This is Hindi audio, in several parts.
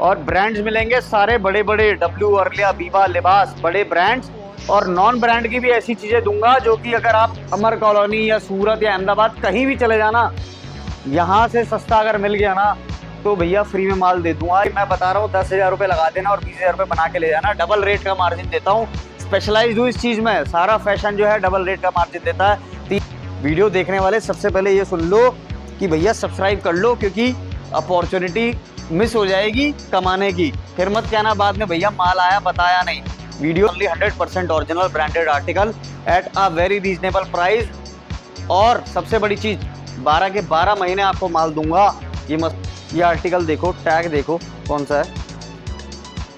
और ब्रांड्स मिलेंगे सारे बड़े बड़े, डब्ल्यू अर्लिया, बीबा, लिबास, बड़े ब्रांड्स। और नॉन ब्रांड की भी ऐसी चीजें दूंगा जो कि अगर आप अमर कॉलोनी या सूरत या अहमदाबाद कहीं भी चले जाना, यहाँ से सस्ता अगर मिल गया ना तो भैया फ्री में माल दे दूंगा। मैं बता रहा हूँ 10,000 रुपये लगा देना और 20,000 रुपये बना के ले जाना। डबल रेट का मार्जिन देता हूँ, स्पेशलाइज हूँ इस चीज में। सारा फैशन जो है डबल रेट का मार्जिन देता है। वीडियो देखने वाले सबसे पहले ये सुन लो कि भैया सब्सक्राइब कर लो, क्योंकि अपॉर्चुनिटी मिस हो जाएगी कमाने की। फिर मत कहना बाद में भैया माल आया बताया नहीं। Video only 100% original branded article at a very reasonable price. और सबसे बड़ी चीज, 12 के 12 महीने आपको माल दूंगा। ये मत, ये आर्टिकल देखो, टैग देखो कौन सा है।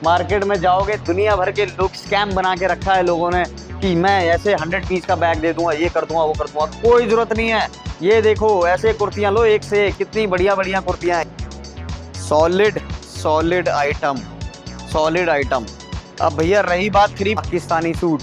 मार्केट में जाओगे दुनिया भर के लोग स्कैम बना के रखा है लोगों ने कि मैं ऐसे 100 पीस का बैग दे दूंगा, ये कर दूंगा, वो कर दूंगा। कोई जरूरत नहीं है। ये देखो ऐसे कुर्तियां लो, एक से एक कितनी बढ़िया बढ़िया कुर्तियां हैं। Solid solid item, solid item. अब भैया रही बात थ्री पाकिस्तानी सूट,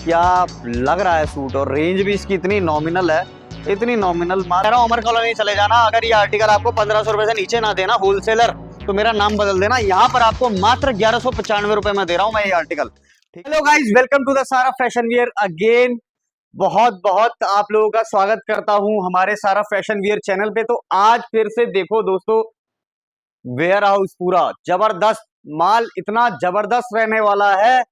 क्या लग रहा है सूट, और रेंज भी इसकी इतनी नॉमिनल है, इतनी नॉमिनल। अमर कॉलोनी चले जाना, अगर ये आर्टिकल आपको 1500 रुपए से नीचे ना देना होलसेलर, तो मेरा नाम बदल देना। यहाँ पर आपको मात्र 1195 रुपए में दे रहा हूं मैं ये article. Hello guys, welcome to the Sara fashion wear again. बहुत बहुत आप लोगों का स्वागत करता हूं हमारे सारा फैशन वियर चैनल पे। तो आज फिर से देखो दोस्तों, वेयर हाउस पूरा जबरदस्त, माल इतना जबरदस्त रहने वाला है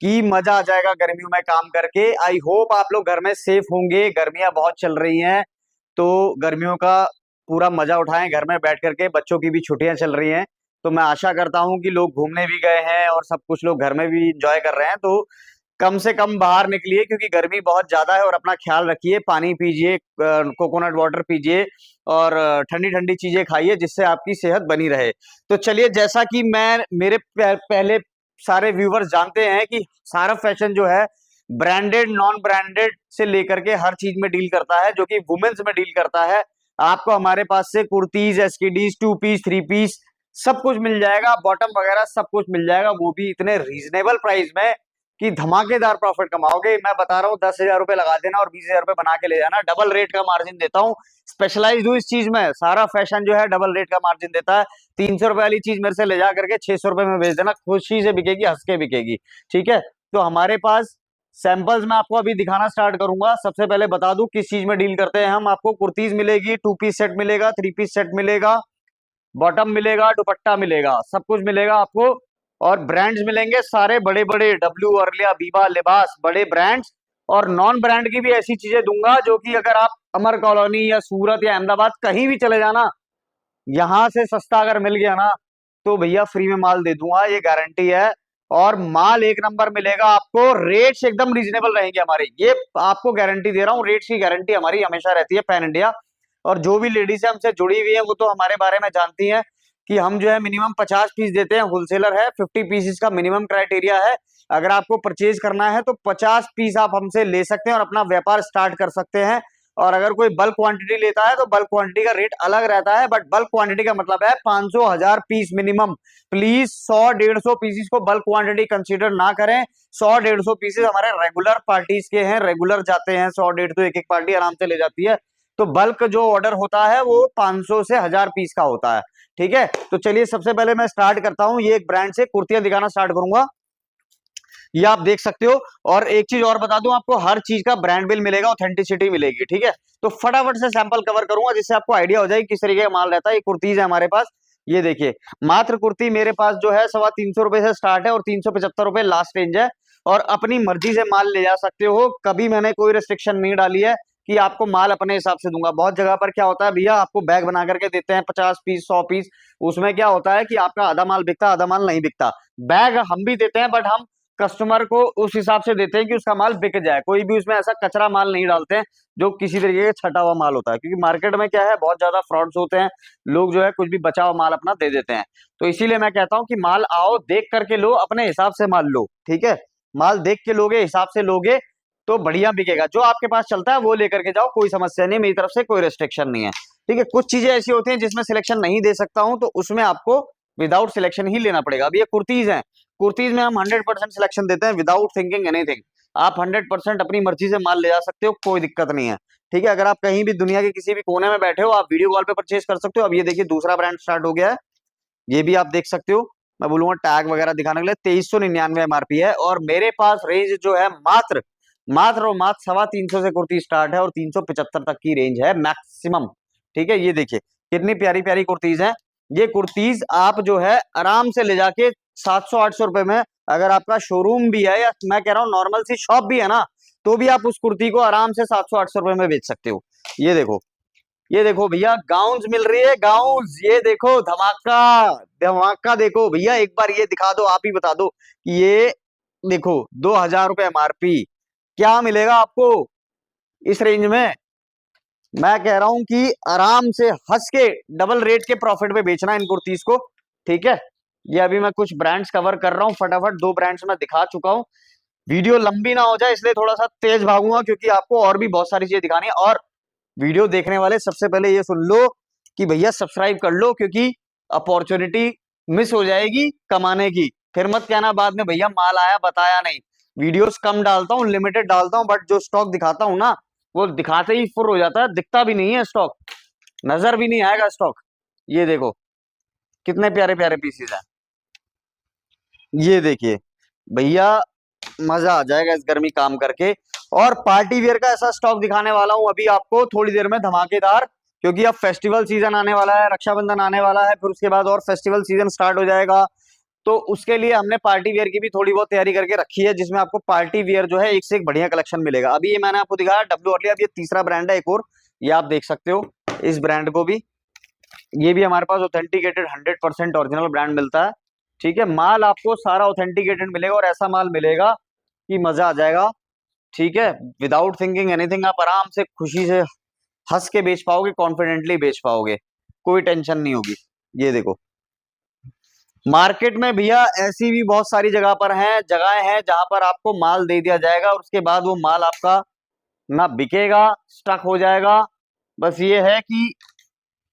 कि मजा आ जाएगा गर्मियों में काम करके। आई होप आप लोग घर में सेफ होंगे। गर्मियां बहुत चल रही हैं, तो गर्मियों का पूरा मजा उठाएं घर में बैठ करके। बच्चों की भी छुट्टियां चल रही हैं, तो मैं आशा करता हूं कि लोग घूमने भी गए हैं और सब कुछ लोग घर में भी इंजॉय कर रहे हैं। तो कम से कम बाहर निकलिए, क्योंकि गर्मी बहुत ज्यादा है। और अपना ख्याल रखिए, पानी पीजिए, कोकोनट वाटर पीजिए और ठंडी ठंडी चीजें खाइए, जिससे आपकी सेहत बनी रहे। तो चलिए, जैसा कि मैं मेरे पहले सारे व्यूवर्स जानते हैं कि सारा फैशन जो है ब्रांडेड नॉन ब्रांडेड से लेकर के हर चीज में डील करता है, जो कि वुमेन्स में डील करता है। आपको हमारे पास से कुर्तीज, एसकेडीज, 2 पीस, 3 पीस सब कुछ मिल जाएगा, बॉटम वगैरह सब कुछ मिल जाएगा, वो भी इतने रीजनेबल प्राइस में कि धमाकेदार प्रॉफिट कमाओगे। मैं बता रहा हूँ 10,000 रुपये लगा देना और 20,000 रुपये बना के ले जाना। डबल रेट का मार्जिन देता हूँ, स्पेशलाइज हूँ इस चीज में। सारा फैशन जो है डबल रेट का मार्जिन देता है। 300 रुपए वाली चीज मेरे से ले जा करके 600 रुपए में बेच देना, खुशी से बिकेगी, हंस के बिकेगी। ठीक है, तो हमारे पास सैंपल्स मैं आपको अभी दिखाना स्टार्ट करूंगा। सबसे पहले बता दूं किस चीज में डील करते हैं हम। आपको कुर्तीज मिलेगी, 2 पीस सेट मिलेगा, 3 पीस सेट मिलेगा, बॉटम मिलेगा, दुपट्टा मिलेगा, सब कुछ मिलेगा आपको। और ब्रांड्स मिलेंगे सारे बड़े बड़े, डब्ल्यू अर्लिया, बीबा, लिबास, बड़े ब्रांड्स। और नॉन ब्रांड की भी ऐसी चीजें दूंगा जो कि अगर आप अमर कॉलोनी या सूरत या अहमदाबाद कहीं भी चले जाना, यहां से सस्ता अगर मिल गया ना तो भैया फ्री में माल दे दूंगा, ये गारंटी है। और माल एक नंबर मिलेगा आपको, रेट्स एकदम रीजनेबल रहेंगे हमारे, ये आपको गारंटी दे रहा हूँ। रेट्स की गारंटी हमारी हमेशा रहती है पैन इंडिया। और जो भी लेडीज है हमसे जुड़ी हुई है, वो तो हमारे बारे में जानती हैं कि हम जो है मिनिमम 50 पीस देते हैं। होलसेलर है, 50 पीसेस का मिनिमम क्राइटेरिया है। अगर आपको परचेज करना है तो 50 पीस आप हमसे ले सकते हैं और अपना व्यापार स्टार्ट कर सकते हैं। और अगर कोई बल्क क्वांटिटी लेता है तो बल्क क्वांटिटी का रेट अलग रहता है, बट बल्क क्वांटिटी का मतलब है 500 1000 पीस मिनिमम। प्लीज 100 150 पीसेस को बल्क क्वांटिटी कंसीडर ना करें। 100 150 पीसेस हमारे रेगुलर पार्टीज के हैं, रेगुलर जाते हैं। 100 150 एक एक पार्टी आराम से ले जाती है। तो बल्क जो ऑर्डर होता है वो 500 से 1000 पीस का होता है। ठीक है, तो चलिए सबसे पहले मैं स्टार्ट करता हूं। ये एक ब्रांड से कुर्तियां दिखाना स्टार्ट करूंगा, ये आप देख सकते हो। और एक चीज और बता दूं आपको, हर चीज का ब्रांड बिल मिलेगा, ऑथेंटिसिटी मिलेगी। ठीक है, तो फटाफट से सैंपल कवर करूंगा जिससे आपको आइडिया हो जाए किस तरीके का माल रहता है। ये कुर्तीज है हमारे पास, ये देखिए। मात्र कुर्ती मेरे पास जो है 325 रुपए से स्टार्ट है और 375 रुपए लास्ट रेंज है। और अपनी मर्जी से माल ले जा सकते हो, कभी मैंने कोई रिस्ट्रिक्शन नहीं डाली है कि आपको माल अपने हिसाब से दूंगा। बहुत जगह पर क्या होता है भैया, आपको बैग बना करके देते हैं 50 पीस, 100 पीस। उसमें क्या होता है कि आपका आधा माल बिकता, आधा माल नहीं बिकता। बैग हम भी देते हैं, बट हम कस्टमर को उस हिसाब से देते हैं कि उसका माल बिक जाए। कोई भी उसमें ऐसा कचरा माल नहीं डालते हैं जो किसी तरीके का छटा हुआ माल होता है, क्योंकि मार्केट में क्या है, बहुत ज्यादा फ्रॉड्स होते हैं। लोग जो है कुछ भी बचा हुआ माल अपना दे देते हैं। तो इसीलिए मैं कहता हूं कि माल आओ देख करके लो, अपने हिसाब से माल लो। ठीक है, माल देख के लोगे, हिसाब से लोगे तो बढ़िया बिकेगा। जो आपके पास चलता है वो लेकर के जाओ, कोई समस्या नहीं, मेरी तरफ से कोई रेस्ट्रिक्शन नहीं है। ठीक है, कुछ चीजें ऐसी होती हैं जिसमें सिलेक्शन नहीं दे सकता हूं, तो उसमें आपको विदाउट सिलेक्शन ही लेना पड़ेगा। अब ये कुर्तीज हैं, कुर्तीज में हम 100% सिलेक्शन देते हैं विदाउट थिंकिंग एनीथिंग। आप 100% अपनी मर्जी से माल ले जा सकते हो, कोई दिक्कत नहीं है। ठीक है, अगर आप कहीं भी दुनिया के किसी भी कोने में बैठे हो, आप वीडियो कॉल पे परचेज कर सकते हो। अब ये देखिए दूसरा ब्रांड स्टार्ट हो गया है, ये भी आप देख सकते हो। मैं बोलूंगा टैग वगैरह दिखाने के लिए 2399 एमआरपी है, और मेरे पास रेंज जो है मात्र मात्र और मात्र 350 से कुर्ती स्टार्ट है, और 375 तक की रेंज है मैक्सिमम। ठीक है, ये देखिए कितनी प्यारी प्यारी कुर्तीज हैं। ये कुर्तीज आप जो है आराम से ले जाके 700-800 रुपए में, अगर आपका शोरूम भी है या मैं कह रहा हूँ नॉर्मल सी शॉप भी है ना, तो भी आप उस कुर्ती को आराम से 700-800 रुपए में बेच सकते हो। ये देखो, ये देखो भैया गाउन्स मिल रही है, गाउन्स, ये देखो धमाका धमाका। देखो भैया एक बार ये दिखा दो, आप ही बता दो कि ये देखो 2000 रुपए एमआरपी, क्या मिलेगा आपको इस रेंज में। मैं कह रहा हूं कि आराम से हंस के डबल रेट के प्रॉफिट पे बेचना इन कुर्तीज को। ठीक है, ये अभी मैं कुछ ब्रांड्स कवर कर रहा हूं फटाफट, 2 ब्रांड्स मैं दिखा चुका हूं। वीडियो लंबी ना हो जाए इसलिए थोड़ा सा तेज भागूंगा, क्योंकि आपको और भी बहुत सारी चीजें दिखानी है। और वीडियो देखने वाले सबसे पहले ये सुन लो कि भैया सब्सक्राइब कर लो, क्योंकि अपॉर्चुनिटी मिस हो जाएगी कमाने की। फिर मत कहना बाद में भैया माल आया बताया नहीं। वीडियोस कम डालता हूँ, लिमिटेड डालता हूँ, बट जो स्टॉक दिखाता हूँ ना, वो दिखाते ही फुर हो जाता है, दिखता भी नहीं है स्टॉक, नजर भी नहीं आएगा स्टॉक। ये देखो कितने प्यारे प्यारे पीसेस हैं, ये देखिए भैया, मजा आ जाएगा इस गर्मी काम करके। और पार्टी वेयर का ऐसा स्टॉक दिखाने वाला हूं अभी आपको थोड़ी देर में धमाकेदार, क्योंकि अब फेस्टिवल सीजन आने वाला है, रक्षाबंधन आने वाला है, फिर उसके बाद और फेस्टिवल सीजन स्टार्ट हो जाएगा। तो उसके लिए हमने पार्टी वेयर की भी थोड़ी बहुत तैयारी करके रखी है, जिसमें आपको पार्टी वेयर जो है एक से एक बढ़िया कलेक्शन मिलेगा। अभी ये मैंने आपको दिखाया डब्ल्यू अर्ली, अब ये तीसरा ब्रांड है एक और, ये आप देख सकते हो इस ब्रांड को भी। ये भी हमारे पास ऑथेंटिकेटेड 100% ओरिजिनल ब्रांड मिलता है। ठीक है, माल आपको सारा ऑथेंटिकेटेड मिलेगा, और ऐसा माल मिलेगा कि मजा आ जाएगा। ठीक है, विदाउट थिंकिंग एनीथिंग आप आराम से खुशी से हंस के बेच पाओगे, कॉन्फिडेंटली बेच पाओगे, कोई टेंशन नहीं होगी। ये देखो मार्केट में भैया ऐसी भी बहुत सारी जगह हैं जहां पर आपको माल दे दिया जाएगा, और उसके बाद वो माल आपका ना बिकेगा, स्टक हो जाएगा। बस ये है कि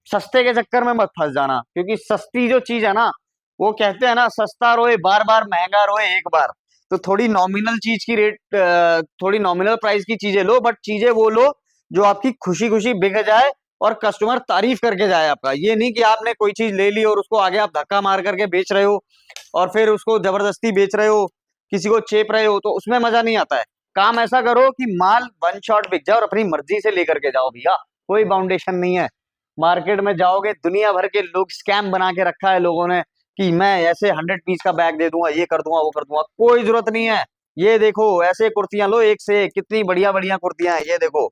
सस्ते के चक्कर में मत फंस जाना, क्योंकि सस्ती जो चीज है ना, वो कहते हैं ना सस्ता रोए बार बार, महंगा रोए एक बार। तो थोड़ी नॉमिनल चीज की रेट, थोड़ी नॉमिनल प्राइस की चीजें लो, बट चीजें वो लो जो आपकी खुशी खुशी बिक जाए और कस्टमर तारीफ करके जाए आपका। ये नहीं कि आपने कोई चीज ले ली और उसको आगे आप धक्का मार करके बेच रहे हो, और फिर उसको जबरदस्ती बेच रहे हो, किसी को चेप रहे हो, तो उसमें मजा नहीं आता है। काम ऐसा करो कि माल वन शॉट बिक जाए और अपनी मर्जी से लेकर के जाओ भैया, कोई बाउंडेशन नहीं है। मार्केट में जाओगे दुनिया भर के लोग, स्कैम बना के रखा है लोगों ने कि मैं ऐसे 100 पीस का बैग दे दूंगा, ये कर दूंगा वो कर दूंगा, कोई जरूरत नहीं है। ये देखो ऐसे कुर्तियां लो, एक से एक कितनी बढ़िया बढ़िया कुर्तियां हैं, ये देखो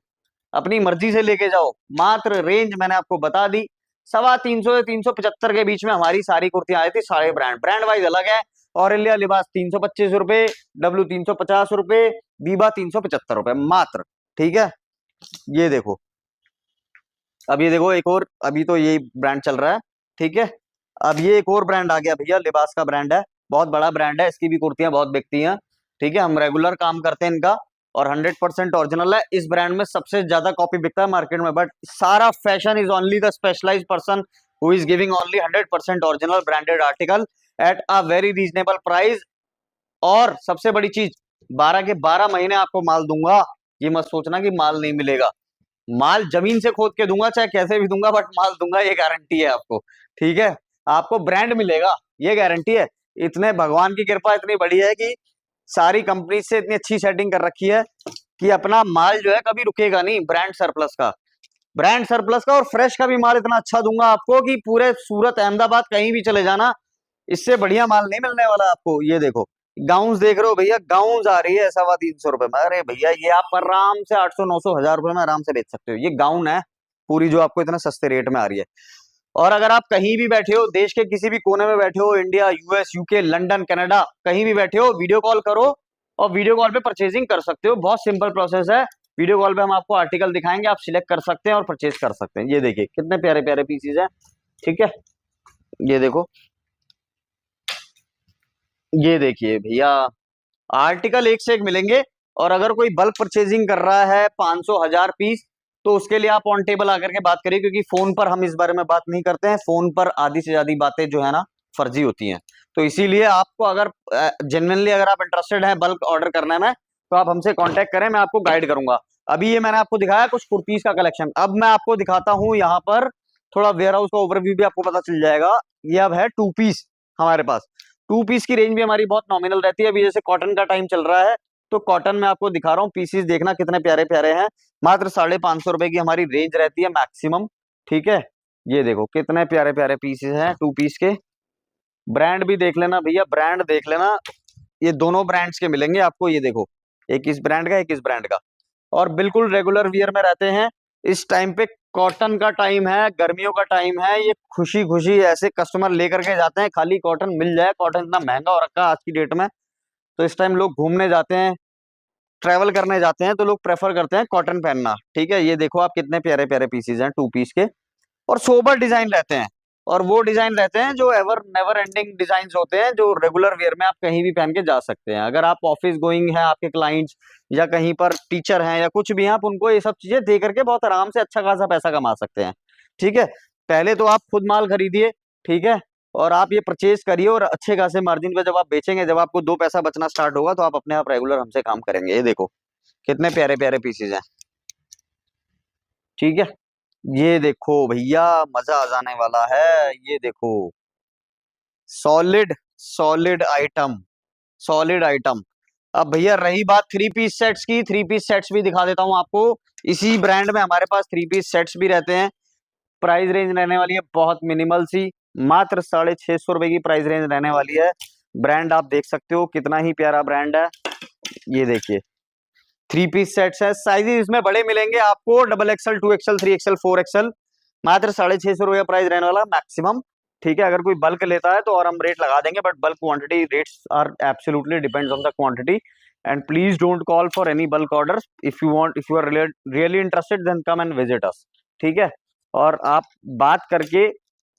अपनी मर्जी से लेके जाओ। मात्र रेंज मैंने आपको बता दी, 350 से 375 के बीच में हमारी सारी कुर्तियां आई थी। सारे ब्रांड ब्रांड वाइज अलग है। ऑरेलिया लिबास 325 रुपए, डब्ल्यू 350 रुपए, बीबा 375 रुपए मात्र। ठीक है, ये देखो, अब ये देखो एक और, अभी तो ये ब्रांड चल रहा है। ठीक है, अब ये एक और ब्रांड आ गया भैया, लिबास का ब्रांड है, बहुत बड़ा ब्रांड है, इसकी भी कुर्तियां बहुत बिकती हैं। ठीक है, हम रेगुलर काम करते हैं इनका, और 100% ओरिजिनल है। इस ब्रांड में सबसे ज्यादा कॉपी बिकता है मार्केट में, but Sara fashion is only the specialised person who is giving only 100% original branded article at a very reasonable price. और सबसे बड़ी चीज, 12 के 12 महीने आपको माल दूंगा, ये मत सोचना कि माल नहीं मिलेगा। माल जमीन से खोद के दूंगा, चाहे कैसे भी दूंगा, बट माल दूंगा, ये गारंटी है आपको। ठीक है, आपको ब्रांड मिलेगा, ये गारंटी है। इतने भगवान की कृपा इतनी बड़ी है कि सारी कंपनी से इतनी अच्छी सेटिंग कर रखी है कि अपना माल जो है कभी रुकेगा नहीं, ब्रांड सरप्लस का, ब्रांड सरप्लस का और फ्रेश का भी माल इतना अच्छा दूंगा आपको कि पूरे सूरत अहमदाबाद कहीं भी चले जाना, इससे बढ़िया माल नहीं मिलने वाला आपको। ये देखो गाउन्स देख रहे हो भैया, गाउन्स आ रही है 350 रुपए में, अरे भैया ये आप आराम से 800, 900, 1000 रुपए में आराम से बेच सकते हो। ये गाउन है पूरी, जो आपको इतना सस्ते रेट में आ रही है। और अगर आप कहीं भी बैठे हो, देश के किसी भी कोने में बैठे हो, India, US, UK, London, Canada, कहीं भी बैठे हो, वीडियो कॉल करो और वीडियो कॉल पे परचेजिंग कर सकते हो। बहुत सिंपल प्रोसेस है, वीडियो कॉल पे हम आपको आर्टिकल दिखाएंगे, आप सिलेक्ट कर सकते हैं और परचेज कर सकते हैं। ये देखिए कितने प्यारे प्यारे पीसीज हैं। ठीक है, ये देखो, ये देखिए भैया आर्टिकल एक से एक मिलेंगे। और अगर कोई बल्क परचेजिंग कर रहा है 500, 1000 पीस, तो उसके लिए आप ऑन टेबल आकर के बात करिए, क्योंकि फोन पर हम इस बारे में बात नहीं करते हैं। फोन पर आधी से ज्यादा बातें जो है ना फर्जी होती हैं। तो इसीलिए आपको अगर जेन्युइनली अगर आप इंटरेस्टेड हैं बल्क ऑर्डर करने में, तो आप हमसे कांटेक्ट करें, मैं आपको गाइड करूंगा। अभी ये मैंने आपको दिखाया कुछ कुर्तीज का कलेक्शन, अब मैं आपको दिखाता हूं यहाँ पर थोड़ा वेयर हाउस का ओवरव्यू भी आपको पता चल जाएगा। ये अब है 2 पीस हमारे पास। 2 पीस की रेंज भी हमारी बहुत नॉमिनल रहती है। अभी जैसे कॉटन का टाइम चल रहा है, तो कॉटन में आपको दिखा रहा हूँ पीसीस, देखना कितने प्यारे प्यारे हैं। मात्र 550 रुपए की हमारी रेंज रहती है मैक्सिमम। ठीक है, ये देखो कितने प्यारे प्यारे पीसेस हैं 2 पीस के। ब्रांड भी देख लेना भैया, ब्रांड देख लेना, ये दोनों ब्रांड्स के मिलेंगे आपको। ये देखो, एक इस ब्रांड का, एक इस ब्रांड का, और बिल्कुल रेगुलर वियर में रहते हैं। इस टाइम पे कॉटन का टाइम है, गर्मियों का टाइम है, ये खुशी खुशी ऐसे कस्टमर लेकर के जाते हैं, खाली कॉटन मिल जाए। कॉटन इतना महंगा हो रखा है आज की डेट में, तो इस टाइम लोग घूमने जाते हैं, ट्रैवल करने जाते हैं, तो लोग प्रेफर करते हैं कॉटन पहनना। ठीक है, ये देखो आप कितने प्यारे प्यारे पीसीज हैं 2 पीस के, और सोबर डिजाइन रहते हैं। और वो डिजाइन रहते हैं जो एवर नेवर एंडिंग डिजाइन होते हैं, जो रेगुलर वेयर में आप कहीं भी पहन के जा सकते हैं। अगर आप ऑफिस गोइंग हैं, आपके क्लाइंट्स, या कहीं पर टीचर हैं, या कुछ भी हैं, आप उनको ये सब चीजें दे करके बहुत आराम से अच्छा खासा पैसा कमा सकते हैं। ठीक है, पहले तो आप खुद माल खरीदिए, ठीक है, और आप ये परचेज करिए, और अच्छे खासे मार्जिन पे जब आप बेचेंगे, जब आपको 2 पैसा बचना स्टार्ट होगा, तो आप अपने आप रेगुलर हमसे काम करेंगे। ये देखो कितने प्यारे प्यारे पीसेज हैं। ठीक है, ये देखो भैया, मजा आ जाने वाला है। ये देखो, solid solid item, solid item. अब भैया रही बात 3 पीस सेट्स की, 3 पीस सेट्स भी दिखा देता हूं आपको। इसी ब्रांड में हमारे पास 3 पीस सेट्स भी रहते हैं। प्राइस रेंज रहने वाली है बहुत मिनिमल सी, मात्र 650 रुपए की प्राइस रेंज रहने वाली है। ब्रांड आप देख सकते हो कितना ही प्यारा ब्रांड है। ये देखिए, 3 पीस सेट्स है। साइजेस इसमें बड़े मिलेंगे आपको, XXL, 2XL, 3XL, 4XL। मात्र 650 रुपये प्राइस रहने वाला मैक्सिमम। ठीक है, अगर कोई बल्क लेता है तो और हम रेट लगा देंगे, but bulk quantity rates are absolutely depends on the quantity. And please don't call for any bulk order. If you are really interested, then come and visit us. ठीक है, और आप बात करके,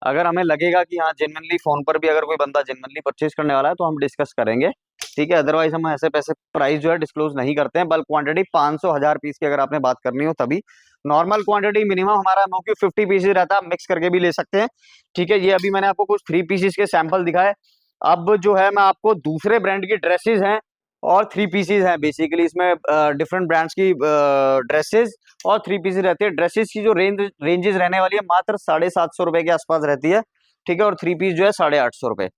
अगर हमें लगेगा कि हाँ जेन्युइनली, फोन पर भी अगर कोई बंदा जेन्युइनली परचेज करने वाला है, तो हम डिस्कस करेंगे। ठीक है, अदरवाइज हम ऐसे पैसे प्राइस जो है डिस्क्लोज नहीं करते हैं। बल्क क्वांटिटी 500 1000 पीस की अगर आपने बात करनी हो तभी। नॉर्मल क्वांटिटी मिनिमम हमारा नो की 50 पीसेज रहता है, मिक्स करके भी ले सकते हैं। ठीक है, ये अभी मैंने आपको कुछ 3 पीसेज के सैंपल दिखाए। अब जो है मैं आपको दूसरे ब्रांड की ड्रेसेस हैं और 3 पीसेज हैं, बेसिकली इसमें डिफरेंट ब्रांड्स की ड्रेसेस और 3 पीसेज रहती है। ड्रेसेस की जो रेंजेस रहने वाली है, मात्र 750 रुपए के आसपास रहती है। ठीक है, और 3 पीस जो है 850 रुपए।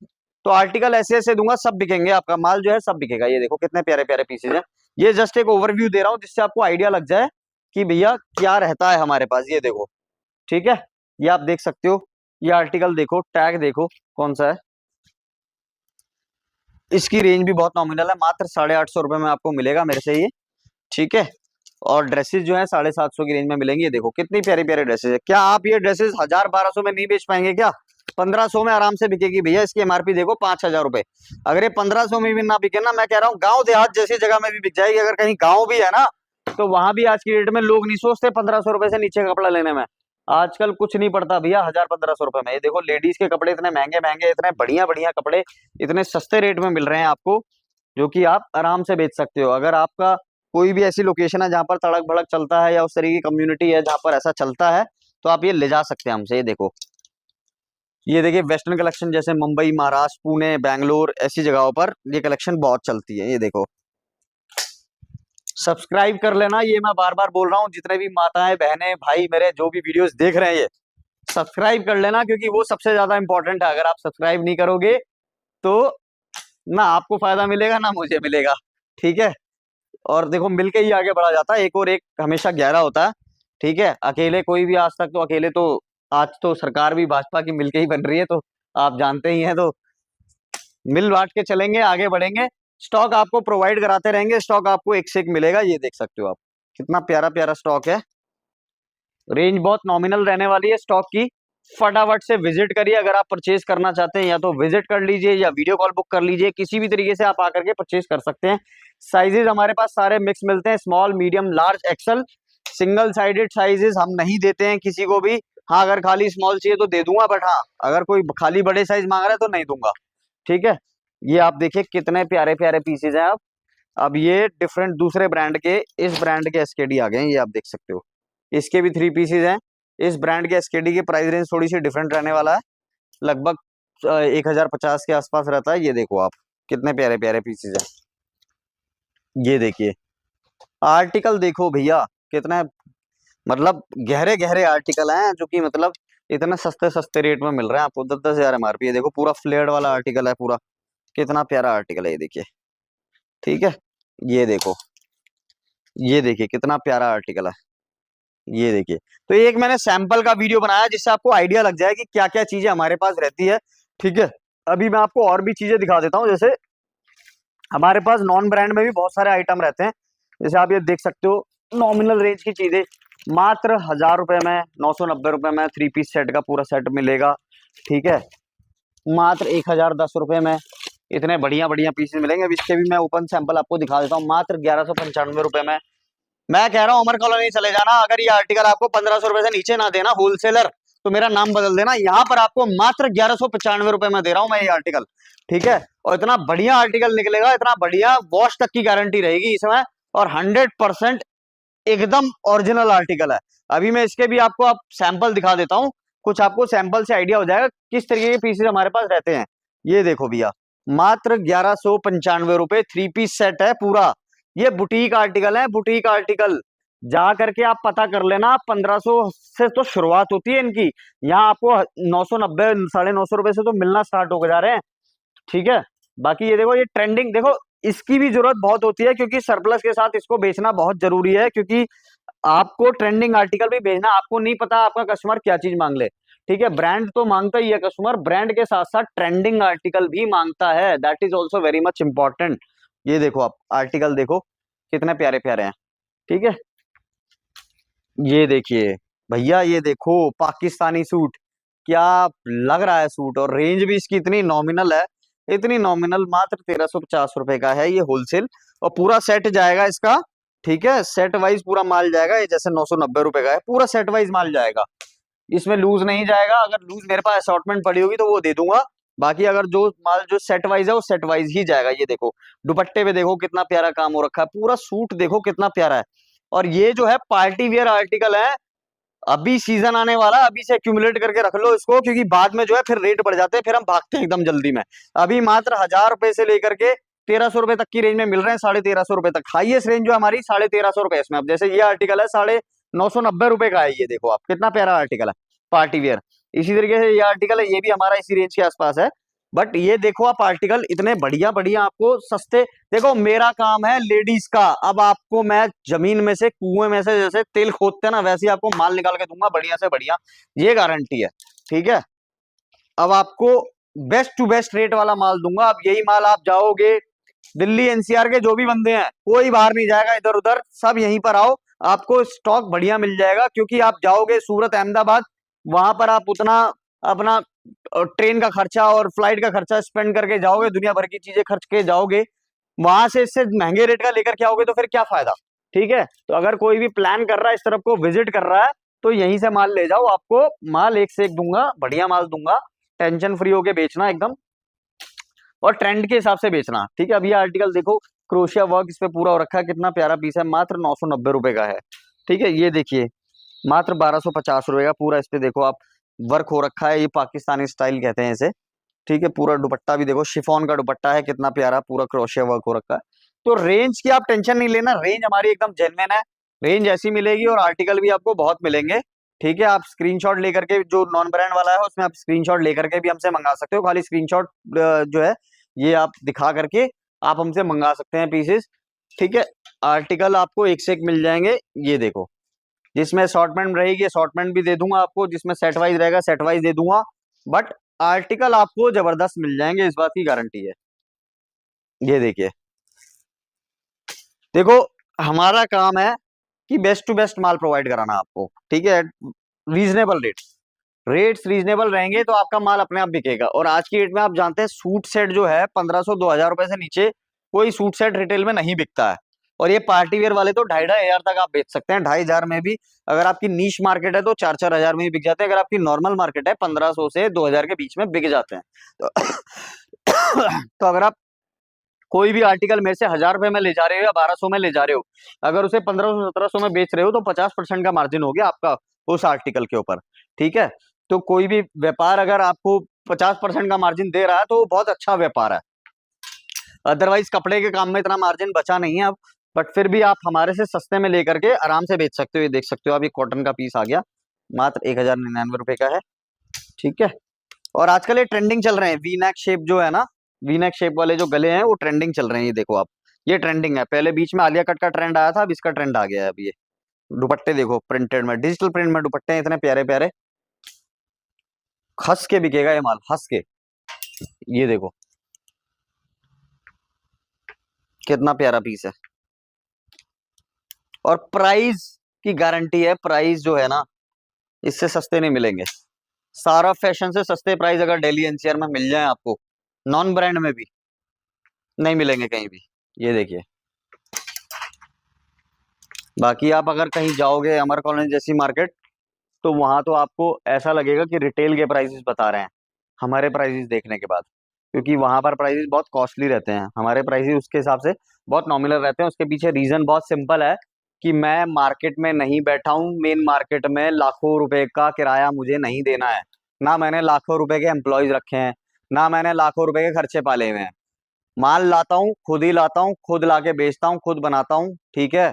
तो आर्टिकल ऐसे ऐसे दूंगा, सब बिकेंगे, आपका माल जो है सब बिकेगा। ये देखो कितने प्यारे प्यारे पीसेज हैं। ये जस्ट एक ओवरव्यू दे रहा हूँ, जिससे आपको आइडिया लग जाए कि भैया क्या रहता है हमारे पास। ये देखो, ठीक है, ये आप देख सकते हो। ये आर्टिकल देखो, टैग देखो कौन सा है। इसकी रेंज भी बहुत नॉमिनल है, मात्र 850 रुपए में आपको मिलेगा मेरे से ये। ठीक है, और ड्रेसेस जो है 750 की रेंज में मिलेंगी। ये देखो कितनी प्यारी प्यारी ड्रेसेस है। क्या आप ये ड्रेसेस 1000 1200 में नहीं बेच पाएंगे क्या? 1500 में आराम से बिकेगी भैया। इसकी एमआरपी देखो 5000 रुपए। अगर ये 1500 में भी ना बिके ना, मैं कह रहा हूँ गांव देहात जैसी जगह में भी बिक जाएगी। अगर कहीं गांव भी है ना, तो वहां भी आज की डेट में लोग नहीं सोचते 1500 रुपए से नीचे कपड़ा लेने में। आजकल कुछ नहीं पड़ता भैया 1000 1500 रुपए में। ये देखो लेडीज के कपड़े इतने महंगे महंगे, इतने बढ़िया बढ़िया कपड़े इतने सस्ते रेट में मिल रहे हैं आपको, जो कि आप आराम से बेच सकते हो। अगर आपका कोई भी ऐसी लोकेशन है जहां पर तड़क भड़क चलता है, या उस तरह की कम्युनिटी है जहां पर ऐसा चलता है, तो आप ये ले जा सकते हैं हमसे। ये देखो, ये देखिए वेस्टर्न कलेक्शन, जैसे मुंबई, महाराष्ट्र, पुणे, बैंगलोर, ऐसी जगहों पर ये कलेक्शन बहुत चलती है। ये देखो, सब्सक्राइब कर लेना, ये मैं बार बार बोल रहा हूँ। जितने भी माताएं, बहनें, भाई मेरे जो भी वीडियोस देख रहे हैं, ये सब्सक्राइब कर लेना, क्योंकि वो सबसे ज्यादा इंपॉर्टेंट है। अगर आप सब्सक्राइब नहीं करोगे, तो ना आपको फायदा मिलेगा, ना मुझे मिलेगा। ठीक है, और देखो मिलके ही आगे बढ़ा जाता है, एक और एक हमेशा गहरा होता है। ठीक है, अकेले कोई भी आज तक, तो अकेले तो आज तो सरकार भी भाजपा की मिलके ही बन रही है, तो आप जानते ही हैं। तो मिल बांट के चलेंगे, आगे बढ़ेंगे। स्टॉक आपको प्रोवाइड कराते रहेंगे, स्टॉक आपको एक से एक मिलेगा। ये देख सकते हो आप, कितना प्यारा प्यारा स्टॉक है। रेंज बहुत नॉमिनल रहने वाली है स्टॉक की। फटाफट से विजिट करिए। अगर आप परचेज करना चाहते हैं, या तो विजिट कर लीजिए या वीडियो कॉल बुक कर लीजिए, किसी भी तरीके से आप आकर के परचेज कर सकते हैं। साइजेस हमारे पास सारे मिक्स मिलते हैं, small, medium, large, XL. Single sided sizes हम नहीं देते हैं किसी को भी। हाँ, अगर खाली स्मॉल चाहिए तो दे दूंगा, बट हाँ अगर कोई खाली बड़े साइज मांग रहा है तो नहीं दूंगा। ठीक है, ये आप देखिए कितने प्यारे प्यारे पीसेज हैं। अब ये डिफरेंट दूसरे ब्रांड के, इस ब्रांड के एसकेडी आ गए हैं, ये आप देख सकते हो। इसके भी 3 पीसेज हैं। इस ब्रांड के एसकेडी की प्राइस रेंज थोड़ी सी डिफरेंट रहने वाला है, लगभग 1050 के आसपास रहता है। ये देखो आप, कितने प्यारे प्यारे पीसेज हैं। ये देखिए, आर्टिकल देखो भैया, कितना मतलब गहरे गहरे आर्टिकल हैं, जो कि मतलब इतने सस्ते सस्ते रेट में मिल रहे हैं आपको, 10-10 हजार MRP। ये देखो पूरा फ्लेयर्ड वाला आर्टिकल है पूरा, कितना प्यारा आर्टिकल है ये देखिए। ठीक है, ये देखो, ये देखिए कितना प्यारा आर्टिकल है। ये देखिए, तो ये एक मैंने सैंपल का वीडियो बनाया जिससे आपको आइडिया लग जाए कि क्या क्या चीजें हमारे पास रहती है। ठीक है, अभी मैं आपको और भी चीजें दिखा देता हूँ। जैसे हमारे पास नॉन ब्रांड में भी बहुत सारे आइटम रहते हैं। जैसे आप ये देख सकते हो, नॉमिनल रेंज की चीजें मात्र 1000 रुपए में, 990 रुपए में 3 पीस सेट का पूरा सेट मिलेगा। ठीक है, मात्र 1010 रुपए में इतने बढ़िया बढ़िया पीसेस मिलेंगे। अभी इसके भी मैं ओपन सैंपल आपको दिखा देता हूँ, मात्र 1195 रुपए में। मैं कह रहा हूँ अमर कॉलोनी चले जाना, अगर ये आर्टिकल आपको 1500 रुपए से नीचे ना देना होलसेलर, तो मेरा नाम बदल देना। यहाँ पर आपको मात्र 1195 रुपए में दे रहा हूँ मैं ये आर्टिकल। ठीक है, और इतना बढ़िया आर्टिकल निकलेगा, इतना बढ़िया, वॉश तक की गारंटी रहेगी इसमें, और 100% एकदम ओरिजिनल आर्टिकल है। अभी मैं इसके भी आपको आप सैंपल दिखा देता हूँ, कुछ आपको सैंपल से आइडिया हो जाएगा किस तरीके के पीसेस हमारे पास रहते हैं। ये देखो भैया, मात्र 1195 रुपए 3 पीस सेट है पूरा। ये बुटीक आर्टिकल है, बुटीक आर्टिकल। जा करके आप पता कर लेना, 1500 से तो शुरुआत होती है इनकी, यहाँ आपको 990 950 रुपए से तो मिलना स्टार्ट हो जा रहे हैं। ठीक है, बाकी ये देखो, ये ट्रेंडिंग देखो, इसकी भी जरूरत बहुत होती है क्योंकि सरप्लस के साथ इसको बेचना बहुत जरूरी है, क्योंकि आपको ट्रेंडिंग आर्टिकल भी भेजना, आपको नहीं पता आपका कस्टमर क्या चीज मांग ले। ठीक है, ब्रांड तो मांगता ही है कस्टमर, ब्रांड के साथ साथ ट्रेंडिंग आर्टिकल भी मांगता है, that is also very much important. ये देखो, आप आर्टिकल देखो कितने प्यारे प्यारे हैं। ठीक है, ये देखिए भैया, ये देखो पाकिस्तानी सूट, क्या लग रहा है सूट, और रेंज भी इसकी इतनी नॉमिनल है, इतनी नॉमिनल, मात्र 1350 रुपए का है ये होलसेल, और पूरा सेट जाएगा इसका। ठीक है, सेट वाइज पूरा माल जाएगा, ये जैसे 990 रुपए का है, पूरा सेट वाइज माल जाएगा, इसमें लूज नहीं जाएगा। अगर लूज मेरे पास असॉर्टमेंट पड़ी होगी तो वो दे दूंगा, बाकी अगर जो माल जो सेट वाइज है वो सेट वाइज ही जाएगा। ये देखो, दुपट्टे पे देखो कितना प्यारा काम हो रखा है, पूरा सूट देखो कितना प्यारा है। और ये जो है पार्टी वेयर आर्टिकल है, अभी सीजन आने वाला, अभी से एक्यूमुलेट करके रख लो इसको, क्योंकि बाद में जो है फिर रेट बढ़ जाते हैं, फिर हम भागते हैं एकदम जल्दी में। अभी मात्र 1000 रुपए से लेकर के 1300 रुपए तक की रेंज में मिल रहे हैं, 1350 रुपए तक। हाईएस्ट रेंज जो हमारी 1350 रुपए इसमें। अब जैसे ये आर्टिकल है 990 रुपए का है, ये देखो आप कितना प्यारा आर्टिकल है, पार्टी वेयर। इसी तरीके से ये आर्टिकल है, ये भी हमारा इसी रेंज के आसपास है। बट ये देखो आप आर्टिकल इतने बढ़िया बढ़िया आपको सस्ते। देखो मेरा काम है लेडीज का, अब आपको मैं जमीन में से, कुएं में से जैसे तेल खोदते हैं ना, वैसे ही आपको माल निकाल के दूंगा बढ़िया से बढ़िया, ये गारंटी है। ठीक है, अब आपको बेस्ट टू बेस्ट रेट वाला माल दूंगा। अब यही माल आप जाओगे दिल्ली एनसीआर के जो भी बंदे हैं, कोई बाहर नहीं जाएगा इधर उधर, सब यहीं पर आओ, आपको स्टॉक बढ़िया मिल जाएगा। क्योंकि आप जाओगे सूरत अहमदाबाद, वहां पर आप उतना अपना ट्रेन का खर्चा और फ्लाइट का खर्चा स्पेंड करके जाओगे, दुनिया भर की चीजें खर्च के जाओगे, वहां से इससे महंगे रेट का लेकर के आओगे तो फिर क्या फायदा। ठीक है, तो अगर कोई भी प्लान कर रहा है इस तरफ को विजिट कर रहा है, तो यहीं से माल ले जाओ, आपको माल एक से एक दूंगा, बढ़िया माल दूंगा, टेंशन फ्री होके बेचना एकदम, और ट्रेंड के हिसाब से बेचना। ठीक है, अब ये आर्टिकल देखो, क्रोशिया वर्क इस पे पूरा हो रखा है, कितना प्यारा पीस है, मात्र 990 रुपए का है। ठीक है, ये देखिए मात्र 1250 रुपए का पूरा, इस पे देखो आप वर्क हो रखा है, ये पाकिस्तानी स्टाइल कहते हैं इसे। ठीक है, पूरा दुपट्टा भी देखो, शिफॉन का दुपट्टा है, कितना प्यारा पूरा क्रोशिया वर्क हो रखा है। तो रेंज की आप टेंशन नहीं लेना, रेंज हमारी एकदम जेन्युइन है, रेंज ऐसी मिलेगी, और आर्टिकल भी आपको बहुत मिलेंगे। ठीक है, आप स्क्रीनशॉट लेकर के, जो नॉन ब्रांड वाला है उसमें आप स्क्रीनशॉट लेकर के भी हमसे मंगा सकते हो, खाली स्क्रीनशॉट जो है ये आप दिखा करके आप हमसे मंगा सकते हैं पीसेस। ठीक है, आर्टिकल आपको एक से एक मिल जाएंगे। ये देखो, जिसमें असॉर्टमेंट रहेगी असॉर्टमेंट भी दे दूंगा आपको, जिसमें सेट वाइज रहेगा सेट वाइज दे दूंगा, बट आर्टिकल आपको जबरदस्त मिल जाएंगे, इस बात की गारंटी है। ये देखिए, देखो हमारा काम है कि बेस्ट टू बेस्ट माल प्रोवाइड कराना आपको। ठीक है, रीजनेबल रेट्स रीजनेबल रहेंगे तो आपका माल अपने आप बिकेगा। और आज की डेट में आप जानते हैं सूट सेट जो है 1500-2000 रुपए से नीचे कोई सूट सेट रिटेल में नहीं बिकता है, और ये पार्टी वेयर वाले तो 2,500 तक आप बेच सकते हैं, 2,500 में भी। अगर आपकी नीश मार्केट है तो 4-4 हजार में भी बिक जाते हैं, अगर आपकी नॉर्मल मार्केट है 1500 से 2,000 के बीच में बिक जाते हैं। तो अगर आप कोई भी आर्टिकल मेरे से 1000 रुपए में ले जा रहे हो या 1200 में ले जा रहे हो, अगर उसे 1500-1700 में बेच रहे हो तो 50% का मार्जिन हो गया आपका उस आर्टिकल के ऊपर। ठीक है, तो कोई भी व्यापार अगर आपको 50% का मार्जिन दे रहा है तो वो बहुत अच्छा व्यापार है। अदरवाइज कपड़े के काम में इतना मार्जिन बचा नहीं है अब, बट फिर भी आप हमारे से सस्ते में लेकर के आराम से बेच सकते हो। ये देख सकते हो आप, ये कॉटन का पीस आ गया, मात्र 1099 रुपए का है। ठीक है। और आजकल ये ट्रेंडिंग चल रहे हैं वी नेक शेप जो है ना, वी नेक शेप वाले जो गले हैं वो ट्रेंडिंग चल रहे हैं। ये देखो आप, ये ट्रेंडिंग है। पहले बीच में आलिया कट का ट्रेंड आया था, अब इसका ट्रेंड आ गया है। अब ये दुपट्टे देखो, प्रिंटेड में, डिजिटल प्रिंट में दुपट्टे हैं इतने प्यारे प्यारे। हंस के बिकेगा ये माल, हंस के। ये देखो कितना प्यारा पीस है। और प्राइस की गारंटी है, प्राइस जो है ना इससे सस्ते नहीं मिलेंगे। सारा फैशन से सस्ते प्राइस अगर दिल्ली एनसीआर में मिल जाए आपको, नॉन ब्रांड में भी नहीं मिलेंगे कहीं भी। ये देखिए। बाकी आप अगर कहीं जाओगे अमर कॉलोनी जैसी मार्केट, तो वहां तो आपको ऐसा लगेगा कि रिटेल के प्राइसेस बता रहे हैं हमारे प्राइसेस देखने के बाद, क्योंकि वहां पर प्राइसेस बहुत कॉस्टली रहते हैं, हमारे प्राइसेस उसके हिसाब से बहुत नॉमिनल रहते हैं। उसके पीछे रीजन बहुत सिंपल है कि मैं मार्केट में नहीं बैठा हूँ, मेन मार्केट में लाखों रुपए का किराया मुझे नहीं देना है, ना मैंने लाखों रुपए के एम्प्लॉयज रखे हैं, ना मैंने लाखों रुपए के खर्चे पाले हुए हैं। माल लाता हूँ, खुद ही लाता हूँ, खुद लाके बेचता हूँ, खुद बनाता हूँ, ठीक है।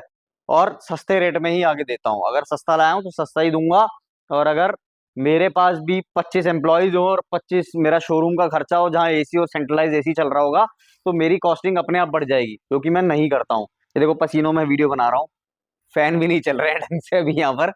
और सस्ते रेट में ही आगे देता हूँ। अगर सस्ता लाया हूँ तो सस्ता ही दूंगा। और अगर मेरे पास भी 25 एम्प्लॉयज हो और 25 मेरा शोरूम का खर्चा हो, जहाँ एसी और सेंट्रलाइज एसी चल रहा होगा, तो मेरी कॉस्टिंग अपने आप बढ़ जाएगी, क्योंकि मैं नहीं करता हूँ। ये देखो पसीनों में वीडियो बना रहा हूँ, फैन भी नहीं चल रहे हैं ढंग से अभी यहाँ पर।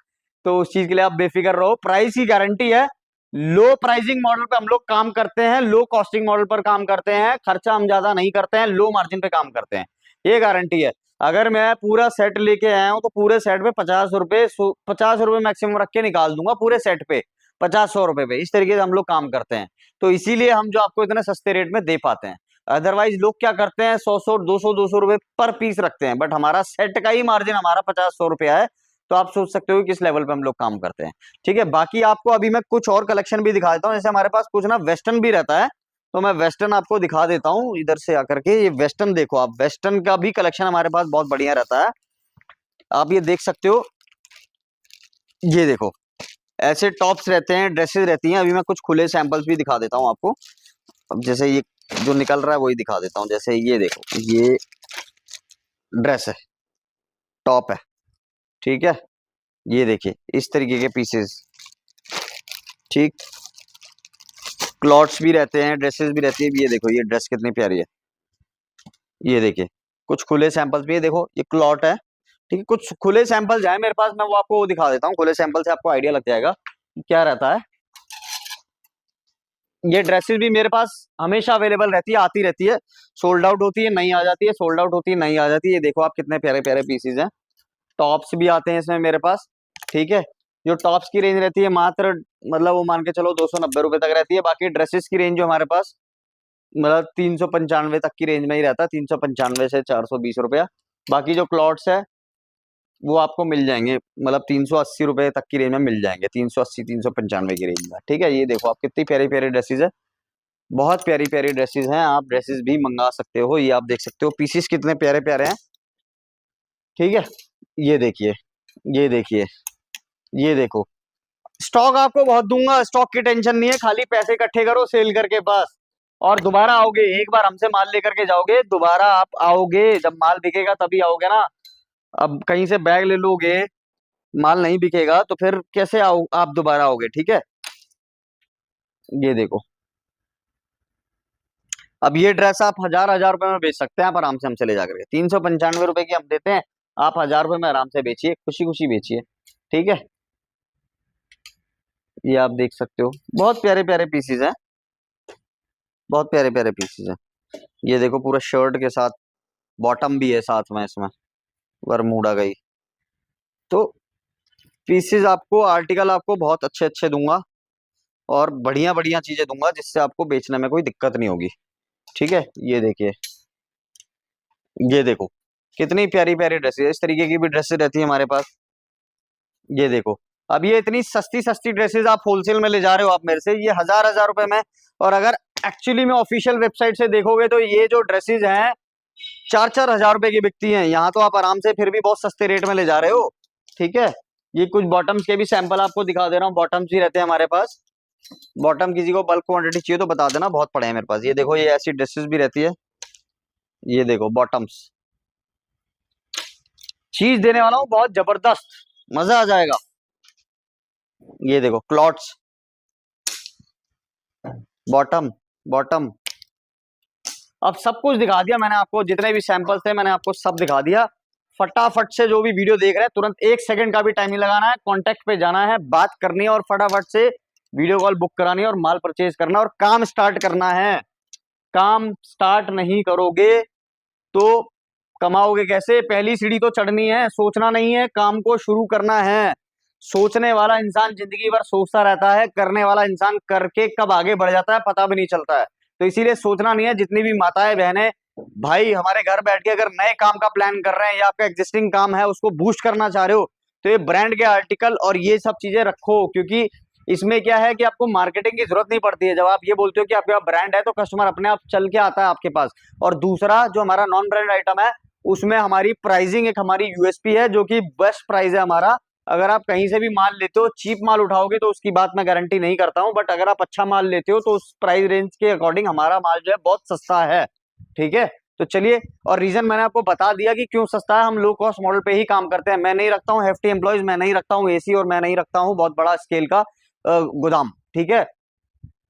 तो उस चीज के लिए आप बेफिक्र रहो, प्राइस की गारंटी है। लो प्राइसिंग मॉडल पे हम लोग काम करते हैं, लो कॉस्टिंग मॉडल पर काम करते हैं, खर्चा हम ज्यादा नहीं करते हैं, लो मार्जिन पे काम करते हैं, ये गारंटी है। अगर मैं पूरा सेट लेके आया हूं तो पूरे सेट पे 50 रुपए, 50 रुपए मैक्सिमम रख के निकाल दूंगा पूरे सेट पे, 50 100 रुपए पे। इस तरीके से हम लोग काम करते हैं, तो इसीलिए हम जो आपको इतने सस्ते रेट में दे पाते हैं। अदरवाइज लोग क्या करते हैं, 100 100 200 200 रुपए पर पीस रखते हैं, बट हमारा सेट का ही मार्जिन हमारा 50 100 रुपया है। तो आप सोच सकते हो कि किस लेवल पे हम लोग काम करते हैं। ठीक है, बाकी आपको अभी मैं कुछ और कलेक्शन भी दिखा देता हूँ। जैसे हमारे पास कुछ ना वेस्टर्न भी रहता है, तो मैं वेस्टर्न आपको दिखा देता हूँ इधर से आकर के। ये वेस्टर्न देखो आप, वेस्टर्न का भी कलेक्शन हमारे पास बहुत बढ़िया रहता है, आप ये देख सकते हो। ये देखो ऐसे टॉप्स रहते हैं, ड्रेसेस रहती हैं। अभी मैं कुछ खुले सैंपल्स भी दिखा देता हूँ आपको। अब जैसे ये जो निकल रहा है वही दिखा देता हूँ। जैसे ये देखो, ये ड्रेस है, टॉप है, ठीक है। ये देखिए इस तरीके के पीसेस, ठीक। क्लॉथ्स भी रहते हैं, ड्रेसेस भी रहती है। ये देखो ये ड्रेस कितनी प्यारी है, ये देखिए। कुछ खुले सैंपल्स भी है, देखो ये क्लॉथ है, ठीक है। कुछ खुले सैंपल्स है मेरे पास, मैं वो आपको दिखा देता हूँ। खुले सैंपल से आपको आइडिया लग जाएगा कि क्या रहता है। ये ड्रेसेस भी मेरे पास हमेशा अवेलेबल रहती है, आती रहती है, सोल्ड आउट होती है, नहीं आ जाती है, सोल्ड आउट होती है, नहीं आ जाती है। ये देखो आप कितने प्यारे प्यारे पीसेज हैं। टॉप्स भी आते हैं इसमें मेरे पास, ठीक है। जो टॉप्स की रेंज रहती है मात्र, मतलब वो मान के चलो 290 रुपए तक रहती है। बाकी ड्रेसेस की रेंज जो हमारे पास, मतलब 395 तक की रेंज में ही रहता है, 395 से 420 रुपया। बाकी जो क्लॉथ्स है वो आपको मिल जाएंगे, मतलब 380 रुपए तक की रेंज में मिल जाएंगे, 380 395 की रेंज में, ठीक है। ये देखो आप कितनी प्यारी प्यारी ड्रेसेस है, बहुत प्यारी प्यारी ड्रेसेस हैं। आप ड्रेसेस भी मंगा सकते हो, ये आप देख सकते हो पीसेस कितने प्यारे प्यारे हैं, ठीक है। ये देखिए, ये देखिए, ये देखो। स्टॉक आपको बहुत दूंगा, स्टॉक की टेंशन नहीं है, खाली पैसे इकट्ठे करो सेल करके बस। और दोबारा आओगे, एक बार हमसे माल लेकर के जाओगे, दोबारा आप आओगे जब माल बिकेगा तभी आओगे ना। अब कहीं से बैग ले लोगे, माल नहीं बिकेगा तो फिर कैसे आओ आप दोबारा आओगे, ठीक है। ये देखो, अब ये ड्रेस आप 1000 1000 रुपए में बेच सकते हैं आप आराम से हमसे ले जाकर के। 395 रुपए की हम देते हैं, आप 1000 रुपए में आराम से बेचिए, खुशी खुशी बेचिए, ठीक है। ये आप देख सकते हो, बहुत प्यारे प्यारे पीसेज हैं, बहुत प्यारे प्यारे पीसेज हैं। ये देखो पूरा शर्ट के साथ, बॉटम भी है साथ में इसमें, बरमूडा गई। तो पीसेज आपको, आर्टिकल आपको बहुत अच्छे अच्छे दूंगा, और बढ़िया बढ़िया चीजें दूंगा, जिससे आपको बेचने में कोई दिक्कत नहीं होगी, ठीक है। ये देखिए, ये देखो कितनी प्यारी प्यारी ड्रेसेस, इस तरीके की भी ड्रेसेस रहती है हमारे पास। ये देखो, अब ये इतनी सस्ती सस्ती ड्रेसेस आप होलसेल में ले जा रहे हो आप मेरे से, ये 1000 1000 रुपए में। और अगर एक्चुअली में ऑफिशियल वेबसाइट से देखोगे तो ये जो ड्रेसेस हैं 4 4 हजार रुपए की बिकती हैं। यहाँ तो आप आराम से फिर भी बहुत सस्ते रेट में ले जा रहे हो, ठीक है। ये कुछ बॉटम्स के भी सैंपल आपको दिखा दे रहा हूँ, बॉटम्स भी रहते हैं हमारे पास। बॉटम किसी को बल्क क्वांटिटी चाहिए तो बता देना, बहुत पड़े हैं मेरे पास। ये देखो ये ऐसी ड्रेसेस भी रहती है, ये देखो बॉटम्स, चीज देने वाला हूँ बहुत जबरदस्त, मजा आ जाएगा। ये देखो क्लॉट्स, बॉटम, बॉटम। अब सब कुछ दिखा दिया मैंने आपको, जितने भी सैंपल्स थे मैंने आपको सब दिखा दिया। फटाफट से जो भी वीडियो देख रहे हैं तुरंत 1 सेकंड का भी टाइम नहीं लगाना है, कॉन्टेक्ट पे जाना है, बात करनी है और फटाफट से वीडियो कॉल बुक करानी है और माल परचेज करना और काम स्टार्ट करना है। काम स्टार्ट नहीं करोगे तो कमाओगे कैसे? पहली सीढ़ी तो चढ़नी है, सोचना नहीं है, काम को शुरू करना है। सोचने वाला इंसान जिंदगी भर सोचता रहता है, करने वाला इंसान करके कब आगे बढ़ जाता है पता भी नहीं चलता है। तो इसीलिए सोचना नहीं है। जितनी भी माताएं बहनें भाई हमारे घर बैठ के अगर नए काम का प्लान कर रहे हैं या आपका एग्जिस्टिंग काम है उसको बूस्ट करना चाह रहे हो, तो ये ब्रांड के आर्टिकल और ये सब चीजें रखो, क्योंकि इसमें क्या है कि आपको मार्केटिंग की जरूरत नहीं पड़ती है। जब आप ये बोलते हो कि आपके पास ब्रांड है तो कस्टमर अपने आप चल के आता है आपके पास। और दूसरा जो हमारा नॉन ब्रांड आइटम है उसमें हमारी प्राइसिंग एक हमारी यूएसपी है, जो कि बेस्ट प्राइस है हमारा। अगर आप कहीं से भी माल लेते हो, चीप माल उठाओगे तो उसकी बात मैं गारंटी नहीं करता हूं, बट अगर आप अच्छा माल लेते हो तो उस प्राइस रेंज के अकॉर्डिंग हमारा माल जो है बहुत सस्ता है। ठीक है, तो चलिए, और रीजन मैंने आपको बता दिया कि क्यों सस्ता है। हम लो कॉस्ट मॉडल पे ही काम करते हैं। मैं नहीं रखता हूँ हेफ्टी एम्प्लॉयज, मैं नहीं रखता हूँ एसी, और मैं नहीं रखता हूँ बहुत बड़ा स्केल का गोदाम। ठीक है,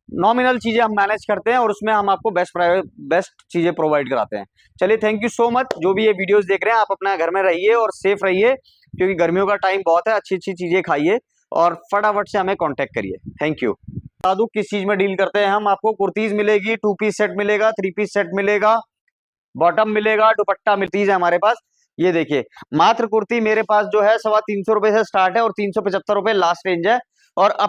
नॉमिनल चीजें हम मैनेज करते हैं और उसमें हम आपको बेस्ट चीजें प्रोवाइड कराते हैं। चलिए, थैंक यू सो मच। जो भी ये वीडियोस देख रहे हैं आप अपना घर में रहिए और सेफ रहिए, क्योंकि गर्मियों का टाइम बहुत है। अच्छी अच्छी चीजें खाइए और फटाफट से हमें कांटेक्ट करिए। Thank you. बता दूं किस चीज में डील करते हैं हम। आपको कुर्तीज मिलेगी, 2 पीस सेट मिलेगा, 3 पीस सेट मिलेगा, बॉटम मिलेगा, दुपट्टा मिलतीज है हमारे पास। ये देखिए, मात्र कुर्ती मेरे पास जो है 325 रुपए से स्टार्ट है और 375 रुपए लास्ट रेंज है। और अब